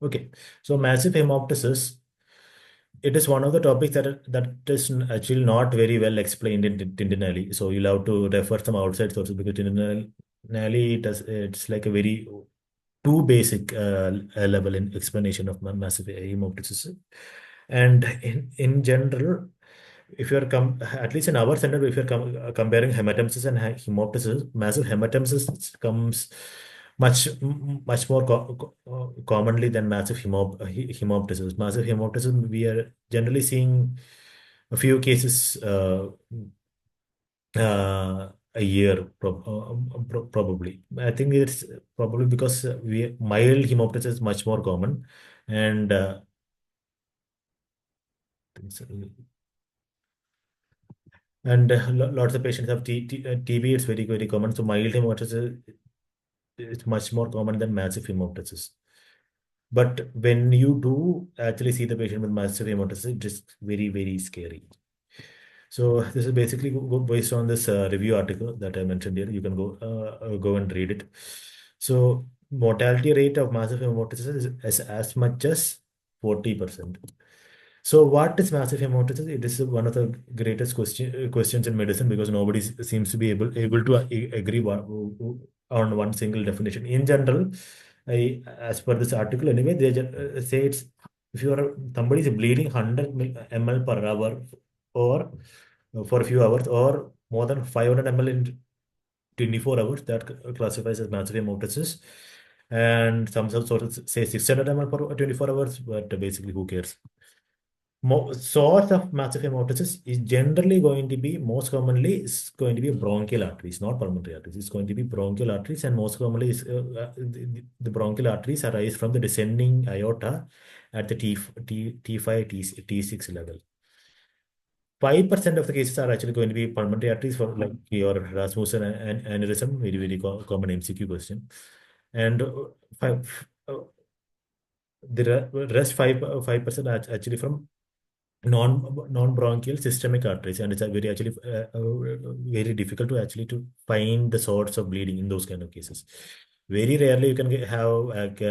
Okay, so massive hemoptysis, it is one of the topics that is actually not very well explained in internally. So you'll have to refer some outside sources because internally it's like a very too basic level in explanation of massive hemoptysis. And in general, if you're at least in our center, if you're comparing hematemesis and hemoptysis, massive hematemesis comes much more commonly than massive hemoptysis. Massive hemoptysis, we are generally seeing a few cases a year, probably. I think it's probably because we mild hemoptysis is much more common, and lots of patients have TB. It's very common. So mild hemoptysis is much more common than massive hemoptysis. But when you do actually see the patient with massive hemoptysis, it is very scary. So this is basically based on this review article that I mentioned here. You can go and read it. So mortality rate of massive hemoptysis is as much as 40%. So what is massive hemoptysis? It is one of the greatest questions in medicine because nobody seems to be able to agree on one single definition. In general, as per this article anyway, they say it's if somebody is bleeding 100 ml per hour or for a few hours or more than 500 ml in 24 hours, that classifies as massive hemoptysis. And some sources say 600 ml per 24 hours, but basically who cares? Source of massive hemoptysis is generally going to be, most commonly, is going to be bronchial arteries, not pulmonary arteries. It's going to be bronchial arteries, and most commonly, the bronchial arteries arise from the descending aorta at the T5, T6 level. 5% of the cases are actually going to be pulmonary arteries for like your Rasmussen aneurysm, very common MCQ question. And uh, the rest 5% are actually from non-bronchial systemic arteries, and it's a very difficult to actually to find the source of bleeding in those kind of cases. Very rarely you can have like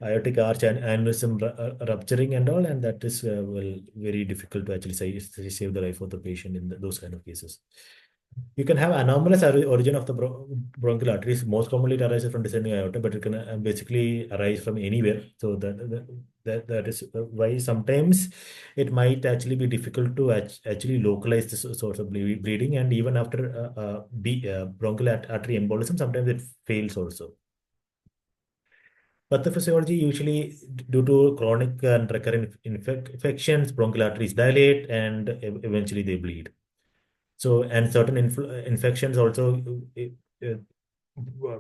aortic arch and aneurysm rupturing and all, and that is well very difficult to actually save the life of the patient in those kind of cases. You can have anomalous origin of the bronchial arteries. Most commonly, it arises from descending aorta, but it can basically arise from anywhere. So that is why sometimes it might actually be difficult to actually localize this source of bleeding. And even after bronchial artery embolism, sometimes it fails also. Pathophysiology usually due to chronic and recurrent infections, bronchial arteries dilate and eventually they bleed. So, and certain infections also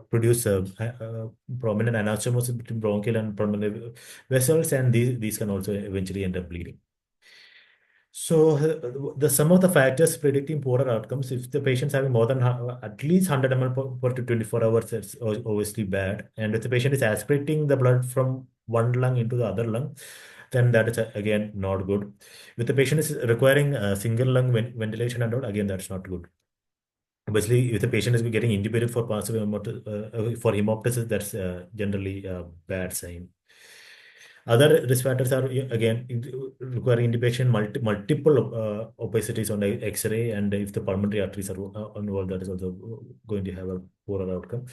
produce prominent anastomosis between bronchial and pulmonary vessels, and these can also eventually end up bleeding. So, the some of the factors predicting poorer outcomes, if the patient's having more than at least 100 ml per 24 hours, it's obviously bad. And if the patient is aspirating the blood from one lung into the other lung, then that is again not good. If the patient is requiring single lung ventilation and all, again that's not good. Obviously, if the patient is getting intubated for passive for hemoptysis, that's generally a bad sign. Other risk factors are again requiring intubation, multiple opacities on the X-ray, and if the pulmonary arteries are involved, that is also going to have a poorer outcome.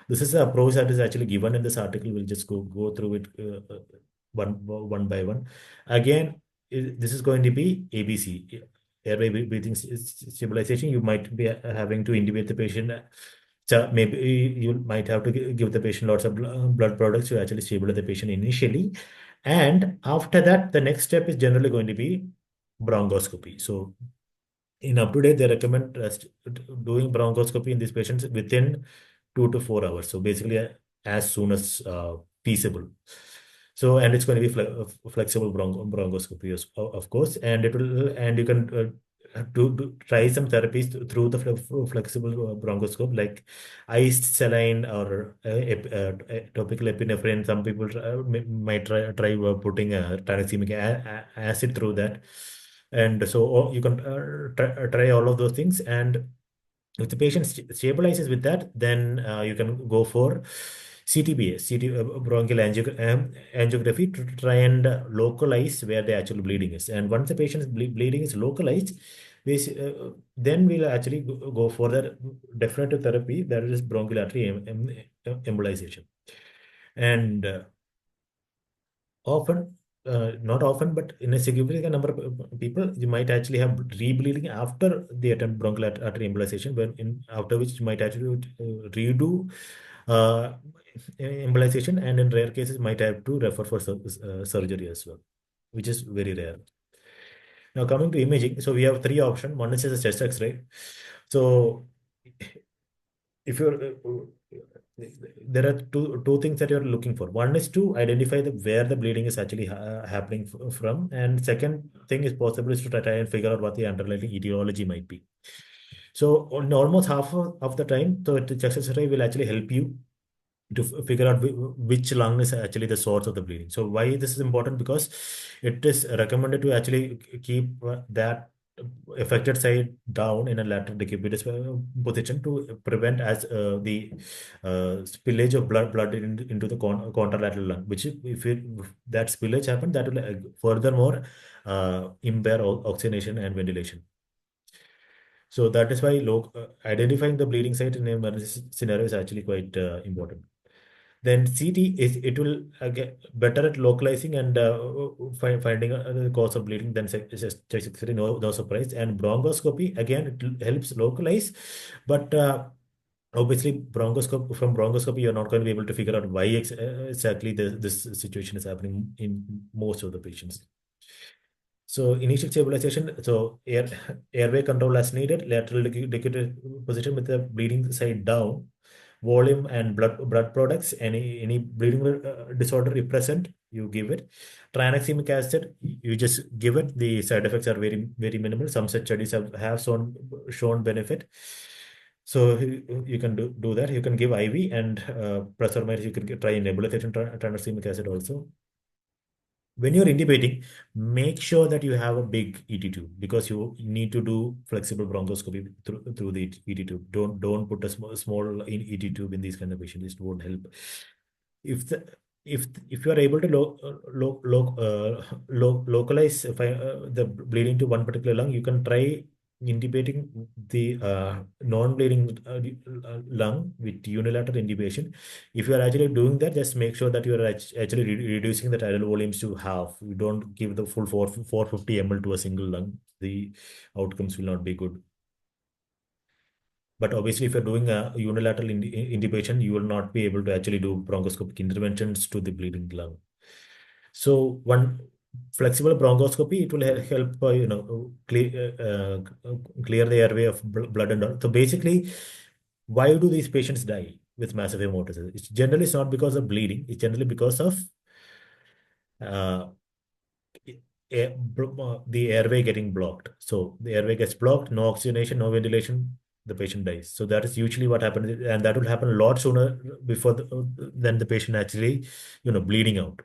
This is the approach that is actually given in this article. We'll just go through it one by one. Again, this is going to be ABC, airway breathing stabilization. You might be having to intubate the patient. So maybe you might have to give the patient lots of blood products to actually stabilize the patient initially. And after that, the next step is generally going to be bronchoscopy. So in up to date, they recommend doing bronchoscopy in these patients within 2 to 4 hours. So basically, as soon as feasible. So, and it's going to be flexible bronchoscopy, of course, and it will, and you can try some therapies through the flexible bronchoscope, like iced saline or topical epinephrine. Some people might try putting tranexamic acid through that, and so you can try all of those things. And if the patient stabilizes with that, then you can go for CTBA, bronchial angiography, to try and localize where the actual bleeding is. And once the patient's bleeding is localized, then we'll actually go for the definitive therapy, that is bronchial artery embolization. And often, not often, but in a significant number of people, you might actually have rebleeding after the attempt bronchial artery embolization, after which you might actually redo uh, embolization, and in rare cases might have to refer for surgery as well, which is very rare. Now coming to imaging, so we have three options. One is a chest X-ray. So if you're there are two things that you're looking for. One is to identify where the bleeding is actually happening from, and second thing is possible is to try and figure out what the underlying etiology might be. So on almost half of the time, so the chest X-ray will actually help you to figure out which lung is actually the source of the bleeding. So why this is important? Because it is recommended to actually keep that affected side down in a lateral decubitous position to prevent as the spillage of blood into the contralateral lung, which if that spillage happens, that will furthermore impair oxygenation and ventilation. So that is why identifying the bleeding site in an emergency scenario is actually quite important. Then CT is, it will get better at localizing and finding the cause of bleeding than chest X-ray, no surprise. And bronchoscopy, again, it helps localize, but obviously bronchoscopy, you're not going to be able to figure out why exactly this situation is happening in most of the patients. So initial stabilization, so airway control as needed, lateral decubitous position with the bleeding side down, volume and blood products. Any bleeding disorder if present, you give it. Tranexamic acid, you just give it. The side effects are very minimal. Some such studies have shown benefit. So you can do that. You can give IV, and plus or minus you can try nebulization tranexamic acid also. When you're intubating, make sure that you have a big ET tube, because you need to do flexible bronchoscopy through the ET tube. Don't put a small ET tube in these kind of patients. It won't help. If the if you are able to localize the bleeding to one particular lung, you can try intubating the non-bleeding lung with unilateral intubation. If you are actually doing that, just make sure that you are actually reducing the tidal volumes to half. You don't give the full 450 ml to a single lung. The outcomes will not be good. But obviously, if you're doing a unilateral intubation, you will not be able to actually do bronchoscopic interventions to the bleeding lung. So one flexible bronchoscopy, it will help clear the airway of blood and all. So basically, why do these patients die with massive hemoptysis? It's generally it's not because of bleeding. It's generally because of uh, the airway getting blocked. So the airway gets blocked, no oxygenation, no ventilation, the patient dies. So that is usually what happens, and that will happen a lot sooner before than the patient actually, bleeding out.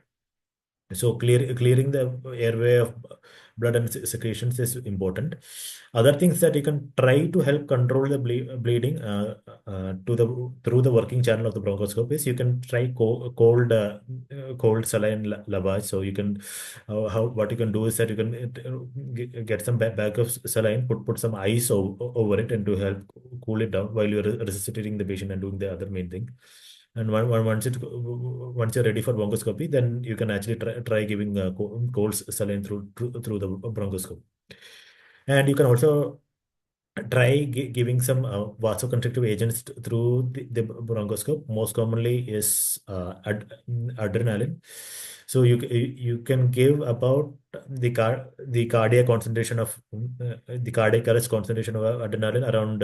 So clearing the airway of blood and secretions is important. Other things that you can try to help control the bleeding through the working channel of the bronchoscope is you can try cold saline lavage. So you can what you can do is that you can get some bag of saline, put some ice over it, and to help cool it down while you're resuscitating the patient and doing the other main thing. And once you're ready for bronchoscopy, then you can actually try giving cold saline through the bronchoscope. And you can also try giving some vasoconstrictive agents through the bronchoscope. Most commonly is adrenaline. So you can give about the cardiac concentration of the cardiac arrest concentration of adrenaline around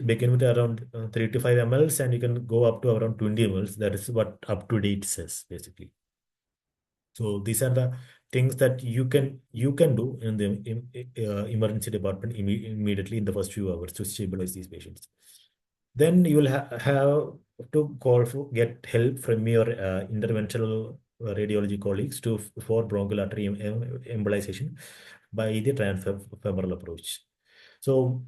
begin with around 3 to 5 mLs, and you can go up to around 20 mLs. That is what up to date says basically. So these are the things that you can do in the emergency department immediately in the first few hours to stabilize these patients. Then you will have to get help from your interventional radiology colleagues for bronchial artery embolization by the transfemoral approach. So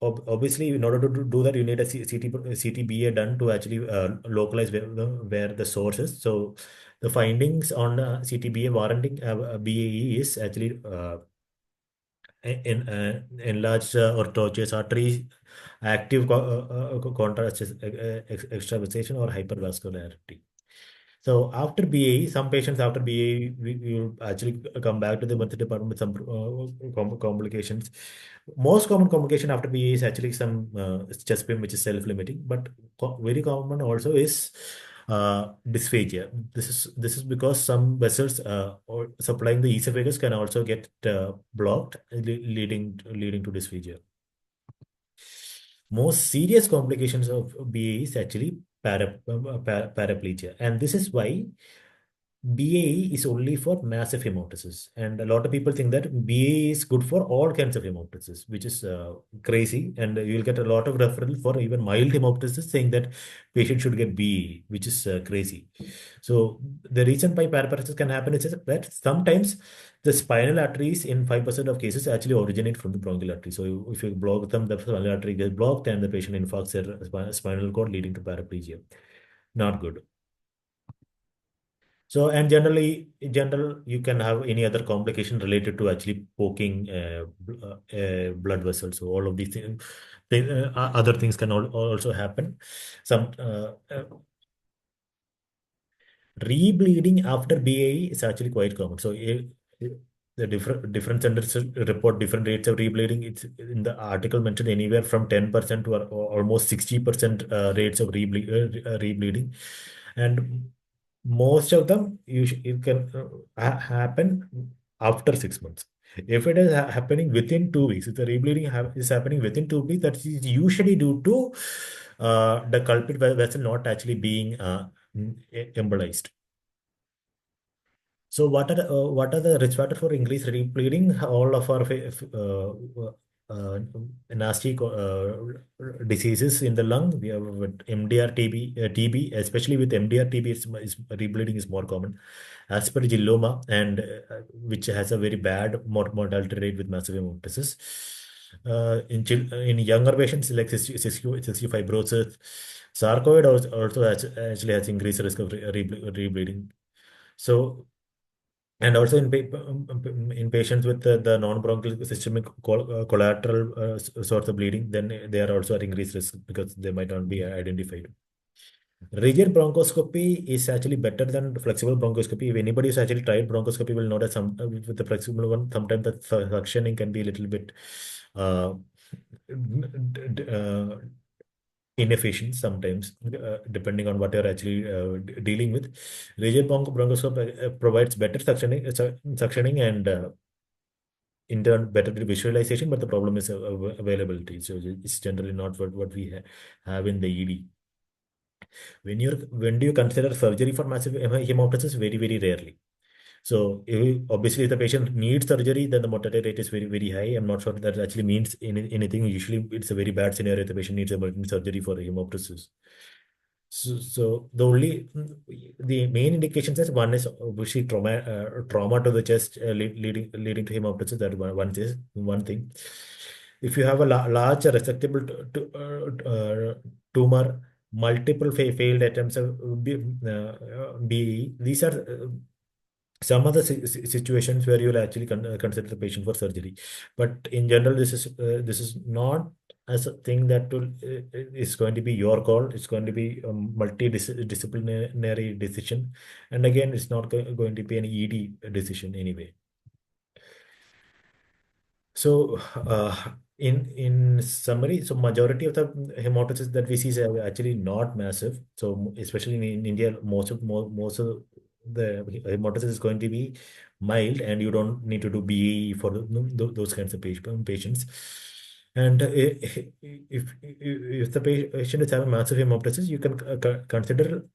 obviously, in order to do that, you need a CTBA done to actually localize where the source is. So the findings on CTBA warranting BAE is actually enlarged orthosis, artery, active contrast, extravasation, or hypervascularity. So after BAE, some patients after BAE, we will actually come back to the emergency department with some complications. Most common complication after BAE is actually some chest pain, which is self-limiting, but very common also is dysphagia. This is because some vessels or supplying the esophagus can also get blocked, leading to dysphagia. Most serious complications of BAE is actually paraplegia, and this is why BAE is only for massive hemoptysis, and a lot of people think that BAE is good for all kinds of hemoptysis, which is crazy. And you'll get a lot of referral for even mild hemoptysis saying that patient should get BAE, which is crazy. So the reason why paraparesis can happen is that sometimes the spinal arteries in 5% of cases actually originate from the bronchial artery. So if you block them, the spinal artery gets blocked and the patient infarcts their spinal cord, leading to paraplegia. Not good. So, and generally, in general, you can have any other complication related to actually poking blood vessels. So, all of these things, other things can also happen. Some rebleeding after BAE is actually quite common. So, the different centers report different rates of rebleeding. It's in the article mentioned anywhere from 10% to almost 60% rates of rebleeding, and most of them it can happen after 6 months. If it is happening within 2 weeks, if the rebleeding is happening within 2 weeks, that is usually due to the culprit vessel not actually being embolized. So what are the risk factors for increased rebleeding? All of our nasty diseases in the lung. We have with MDR TB, especially with MDR TB, rebleeding is more common. Aspergilloma, and which has a very bad mortality rate with massive hemoptysis. In younger patients like cystic fibrosis, sarcoid also actually has increased risk of rebleeding. So, and also in patients with the non-bronchial systemic collateral sorts of bleeding, then they are also at increased risk because they might not be identified. Rigid bronchoscopy is actually better than flexible bronchoscopy. If anybody who's actually tried bronchoscopy will know that some with the flexible one, sometimes the suctioning can be a little bit uh, inefficient sometimes, depending on what you're actually dealing with. Rigid bronchoscope provides better suctioning and in turn better visualization, but the problem is availability. So it's generally not what we have in the ED. When do you consider surgery for massive hemoptysis? Very, very rarely. So obviously, if the patient needs surgery, then the mortality rate is very, very high. I'm not sure that actually means anything. Usually, it's a very bad scenario if the patient needs emergency surgery for hemoptysis. So the main indications is one is obviously trauma to the chest leading to hemoptysis. That one is one thing. If you have a large resectable tumor, multiple failed attempts of BE, these are some of the situations where you'll actually consider the patient for surgery. But in general, this is not as a thing that is going to be your call. It's going to be a multidisciplinary decision, and again, it's not going to be an ED decision anyway. So, in summary, so majority of the hemoptysis that we see is actually not massive. So, especially in India, most of the hemoptysis is going to be mild, and you don't need to do BE for those kinds of patients. And if the patient is having massive hemoptysis, you can consider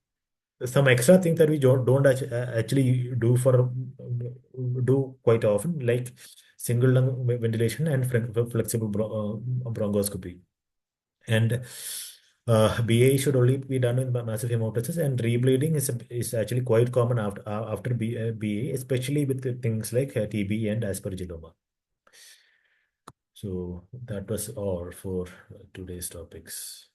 some extra things that we don't actually do quite often, like single lung ventilation and flexible bronchoscopy. And BA should only be done in massive hemoptysis, and rebleeding is actually quite common after BA, especially with the things like TB and aspergilloma. So that was all for today's topics.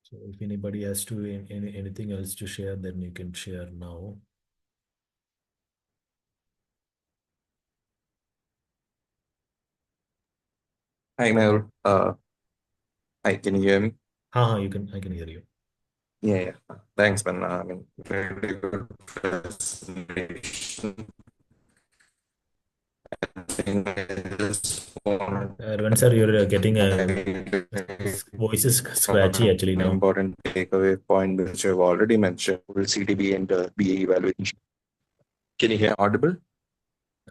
So if anybody has to anything else to share, then you can share now. Hi, Mel. Hi, can you hear me? You can, I can hear you. Yeah, yeah. Thanks, man. I mean, very good presentation. I think I just want Arvind sir, you're getting a to voice is scratchy one actually now. important takeaway point which I've already mentioned, will CTB and BA evaluation. Can you hear audible?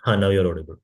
Now you're audible.